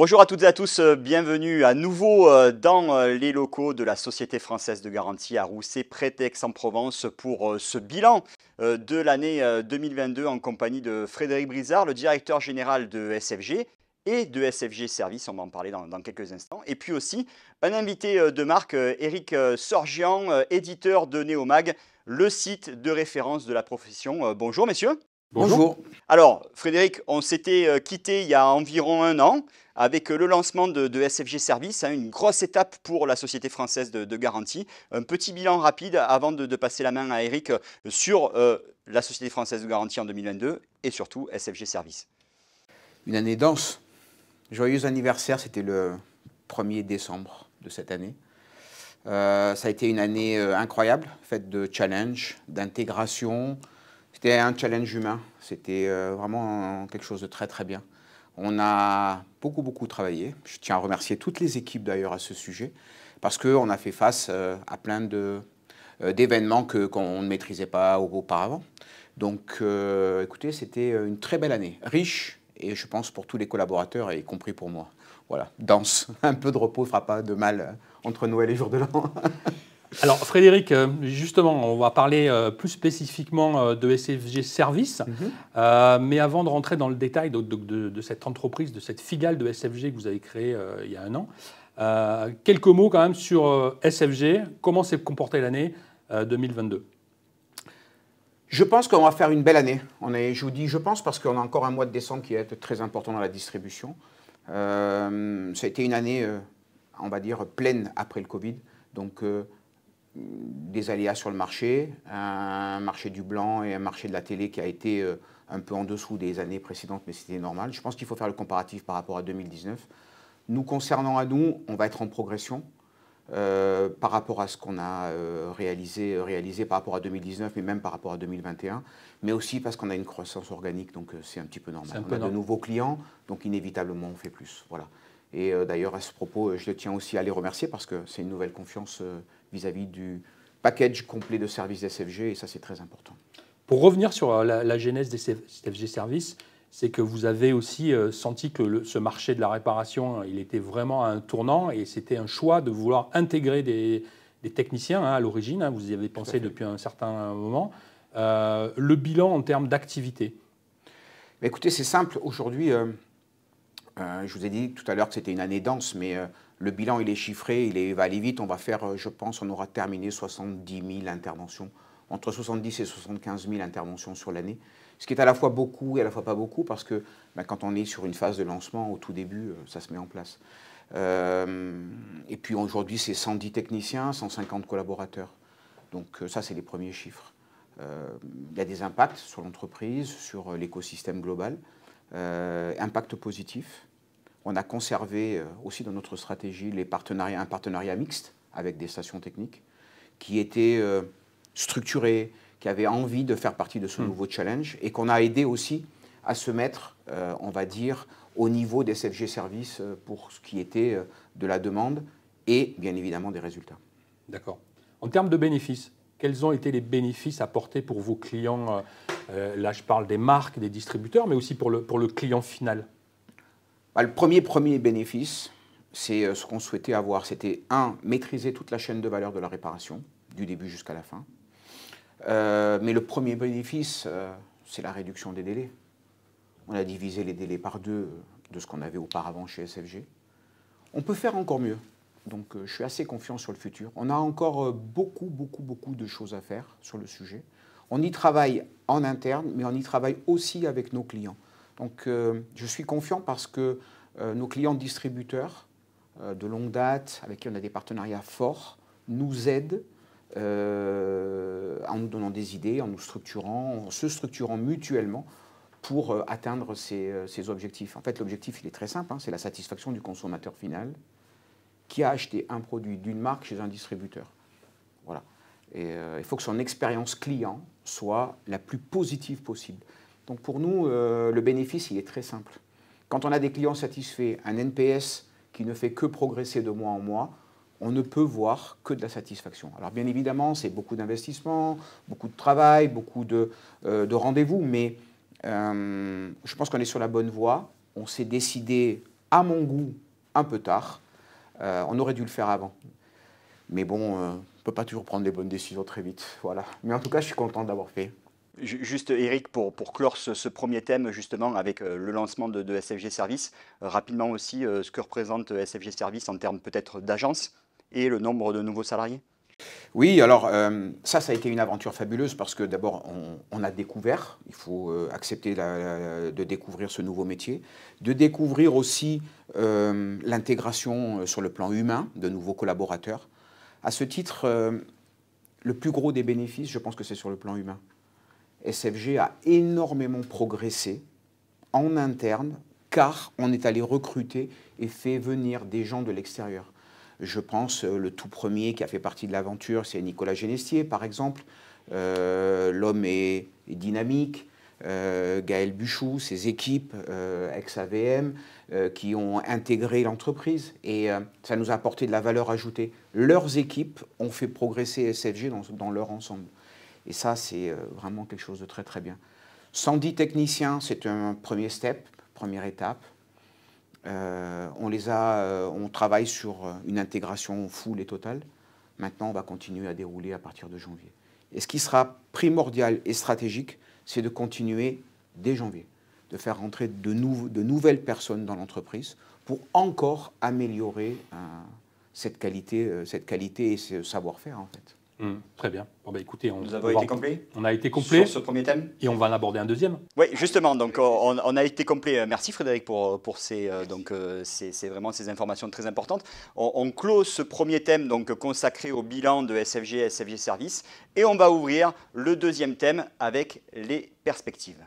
Bonjour à toutes et à tous, bienvenue à nouveau dans les locaux de la Société française de garantie à Rousset, près d'Aix-en-Provence, pour ce bilan de l'année 2022 en compagnie de Frédéric Brizard, le directeur général de SFG et de SFG Service, on va en parler dans quelques instants. Et puis aussi un invité de marque, Éric Sorgian, éditeur de Néomag, le site de référence de la profession. Bonjour messieurs. Bonjour. Bonjour. Alors, Frédéric, on s'était quitté il y a environ un an avec le lancement de SFG Service, une grosse étape pour la Société française de garantie. Un petit bilan rapide avant de passer la main à Eric sur la Société française de garantie en 2022 et surtout SFG Service. Une année dense. Joyeux anniversaire, c'était le 1er décembre de cette année. Ça a été une année incroyable, faite de challenges, d'intégration. C'était un challenge humain, c'était vraiment quelque chose de très très bien. On a beaucoup travaillé. Je tiens à remercier toutes les équipes d'ailleurs à ce sujet, parce qu'on a fait face à plein d'événements qu'on ne maîtrisait pas auparavant. Donc écoutez, c'était une très belle année, riche, et je pense pour tous les collaborateurs, y compris pour moi. Voilà, dense, un peu de repos ne fera pas de mal entre Noël et jour de l'an. Alors Frédéric, justement, on va parler plus spécifiquement de SFG Service, mais avant de rentrer dans le détail de cette entreprise, de cette filiale de SFG que vous avez créée il y a un an, quelques mots quand même sur SFG, comment s'est comportée l'année 2022? Je pense qu'on va faire une belle année. Je vous dis je pense parce qu'on a encore un mois de décembre qui va être très important dans la distribution. Ça a été une année, on va dire, pleine après le Covid. Donc des aléas sur le marché, un marché du blanc et un marché de la télé qui a été un peu en dessous des années précédentes, mais c'était normal. Je pense qu'il faut faire le comparatif par rapport à 2019. Nous, concernant à nous, on va être en progression par rapport à ce qu'on a réalisé par rapport à 2019, mais même par rapport à 2021, mais aussi parce qu'on a une croissance organique, donc c'est un petit peu normal. On a de nouveaux clients, donc inévitablement on fait plus. Voilà. Et d'ailleurs, à ce propos, je tiens aussi à les remercier parce que c'est une nouvelle confiance vis-à-vis du package complet de services SFG, et ça, c'est très important. Pour revenir sur la genèse des SFG Services, c'est que vous avez aussi senti que ce marché de la réparation, il était vraiment à un tournant, et c'était un choix de vouloir intégrer des techniciens à l'origine. Vous y avez pensé depuis un certain moment. Le bilan en termes d'activité? Écoutez, c'est simple. Aujourd'hui, je vous ai dit tout à l'heure que c'était une année dense, mais le bilan, il est chiffré, il va aller vite. On va faire, je pense, on aura terminé 70 000 interventions, entre 70 et 75 000 interventions sur l'année. Ce qui est à la fois beaucoup et à la fois pas beaucoup, parce que quand on est sur une phase de lancement, au tout début, ça se met en place. Et puis aujourd'hui, c'est 110 techniciens, 150 collaborateurs. Donc ça, c'est les premiers chiffres. Il y a des impacts sur l'entreprise, sur l'écosystème global. Impact positif. On a conservé aussi dans notre stratégie un partenariat mixte avec des stations techniques qui étaient structurées, qui avaient envie de faire partie de ce nouveau challenge, et qu'on a aidé aussi à se mettre, on va dire, au niveau des SFG Services pour ce qui était de la demande et bien évidemment des résultats. D'accord. En termes de bénéfices, quels ont été les bénéfices apportés pour vos clients? Là, je parle des marques, des distributeurs, mais aussi pour le client final. Le premier bénéfice, c'est ce qu'on souhaitait avoir. C'était, maîtriser toute la chaîne de valeur de la réparation, du début jusqu'à la fin. Mais le premier bénéfice, c'est la réduction des délais. On a divisé les délais par 2 de ce qu'on avait auparavant chez SFG. On peut faire encore mieux. Donc je suis assez confiant sur le futur. On a encore beaucoup de choses à faire sur le sujet. On y travaille en interne, mais on y travaille aussi avec nos clients. Donc je suis confiant parce que nos clients distributeurs de longue date, avec qui on a des partenariats forts, nous aident en nous donnant des idées, en se structurant mutuellement pour atteindre ces objectifs. En fait, l'objectif, il est très simple, c'est la satisfaction du consommateur final qui a acheté un produit d'une marque chez un distributeur. Voilà. Et il faut que son expérience client soit la plus positive possible. Donc pour nous, le bénéfice, il est très simple. Quand on a des clients satisfaits, un NPS qui ne fait que progresser de mois en mois, on ne peut voir que de la satisfaction. Alors bien évidemment, c'est beaucoup d'investissement, beaucoup de travail, beaucoup de rendez-vous, mais je pense qu'on est sur la bonne voie. On s'est décidé à mon goût, un peu tard. On aurait dû le faire avant. Mais bon, on ne peut pas toujours prendre les bonnes décisions très vite. Voilà. Mais en tout cas, je suis content d'avoir fait. Juste Eric, pour clore ce premier thème justement avec le lancement de SFG Service, rapidement aussi ce que représente SFG Service en termes peut-être d'agence et le nombre de nouveaux salariés. Oui, alors ça a été une aventure fabuleuse parce que d'abord on a découvert, il faut accepter de découvrir ce nouveau métier, de découvrir aussi l'intégration sur le plan humain de nouveaux collaborateurs. À ce titre, le plus gros des bénéfices, je pense que c'est sur le plan humain. SFG a énormément progressé en interne car on est allé recruter et fait venir des gens de l'extérieur. Je pense le tout premier qui a fait partie de l'aventure, c'est Nicolas Genestier par exemple. L'homme est dynamique. Gaël Buchou, ses équipes, ex-AVM, qui ont intégré l'entreprise et ça nous a apporté de la valeur ajoutée. Leurs équipes ont fait progresser SFG dans leur ensemble. Et ça, c'est vraiment quelque chose de très très bien. 110 techniciens, c'est un premier step, première étape. On travaille sur une intégration full et totale. Maintenant, on va continuer à dérouler à partir de janvier. Et ce qui sera primordial et stratégique, c'est de continuer dès janvier, de faire rentrer de nouvelles personnes dans l'entreprise pour encore améliorer cette qualité et ce savoir-faire en fait. Très bien. Bon, bah, écoutez, nous avons été complets. On a été complet sur ce premier thème. Et on va en aborder un deuxième. Oui, justement. Donc, on a été complet. Merci Frédéric pour c'est vraiment ces informations très importantes. On close ce premier thème donc consacré au bilan de SFG et SFG Service et on va ouvrir le deuxième thème avec les perspectives.